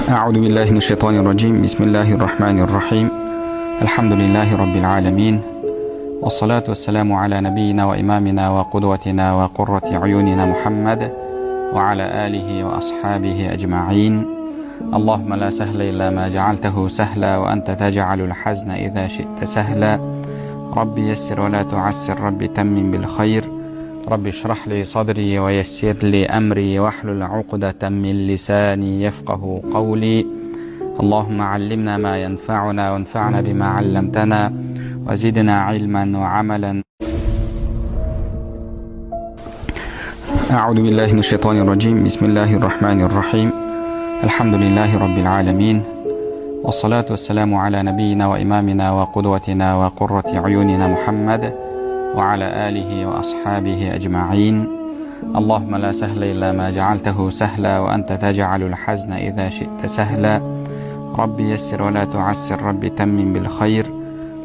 أعوذ بالله من الشيطان الرجيم. بسم الله الرحمن الرحيم. الحمد لله رب العالمين، والصلاة والسلام على نبينا وإمامنا وقدوتنا وقرة عيوننا محمد وعلى آله وأصحابه أجمعين. اللهم لا سهل إلا ما جعلته سهلا، وأنت تجعل الحزن إذا شئت سهلا. رب يسر ولا تعسر، رب تمم بالخير. رب اشرح لي صدري ويسر لي أمري واحلل عقدة من لساني يفقه قولي. اللهم علمنا ما ينفعنا وانفعنا بما علمتنا وزدنا علما وعملا. أعوذ بالله من الشيطان الرجيم. بسم الله الرحمن الرحيم. الحمد لله رب العالمين، والصلاة والسلام على نبينا وإمامنا وقدوتنا وقرة عيوننا محمد وعلى آله وأصحابه أجمعين. اللهم لا سهل إلا ما جعلته سهلا، وأنت تجعل الحزن إذا شئت سهلا. رب يسر ولا تعسر، رب تمم بالخير.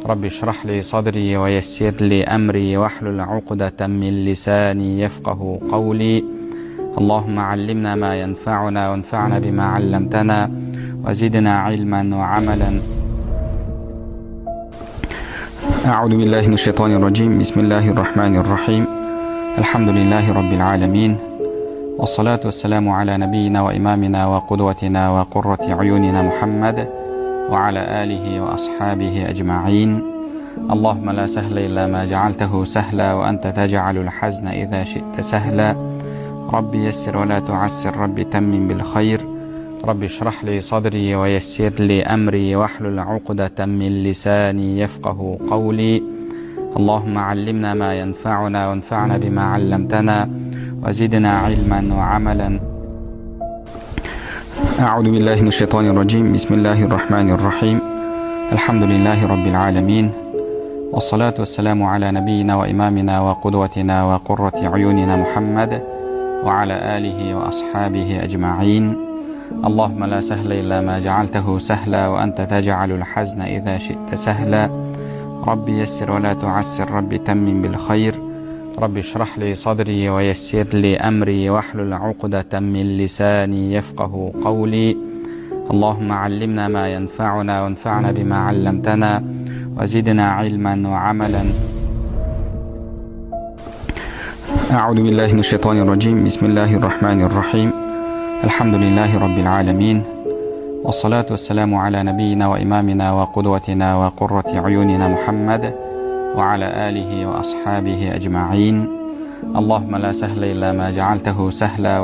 رب اشرح لي صدري ويسر لي أمري واحلل عقدة من لساني يفقه قولي. اللهم علمنا ما ينفعنا وانفعنا بما علمتنا وزدنا علما وعملا. أعوذ بالله من الشيطان الرجيم. بسم الله الرحمن الرحيم. الحمد لله رب العالمين، والصلاة والسلام على نبينا وإمامنا وقدوتنا وقرة عيوننا محمد وعلى آله وأصحابه أجمعين. اللهم لا سهل إلا ما جعلته سهلا، وأنت تجعل الحزن إذا شئت سهلا. رب يسر ولا تعسر، رب تمم بالخير. رب اشرح لي صدري ويسر لي أمري واحلل عقدة من لساني يفقه قولي. اللهم علمنا ما ينفعنا وانفعنا بما علمتنا وزدنا علما وعملا. أعوذ بالله من الشيطان الرجيم. بسم الله الرحمن الرحيم. الحمد لله رب العالمين، والصلاة والسلام على نبينا وإمامنا وقدوتنا وقرة عيوننا محمد وعلى آله وأصحابه أجمعين. اللهم لا سهل إلا ما جعلته سهلا، وأنت تجعل الحزن إذا شئت سهلا. رب يسر ولا تعسر، رب تمم بالخير. رب اشرح لي صدري ويسر لي أمري واحلل عقدة من لساني يفقه قولي. اللهم علمنا ما ينفعنا وانفعنا بما علمتنا وزدنا علما وعملا. أعوذ بالله من الشيطان الرجيم. بسم الله الرحمن الرحيم. الحمد لله رب العالمين، والصلاة والسلام على نبينا وإمامنا وقدوتنا وقرة عيوننا محمد وعلى آله وأصحابه أجمعين. اللهم لا سهل إلا ما جعلته سهلا.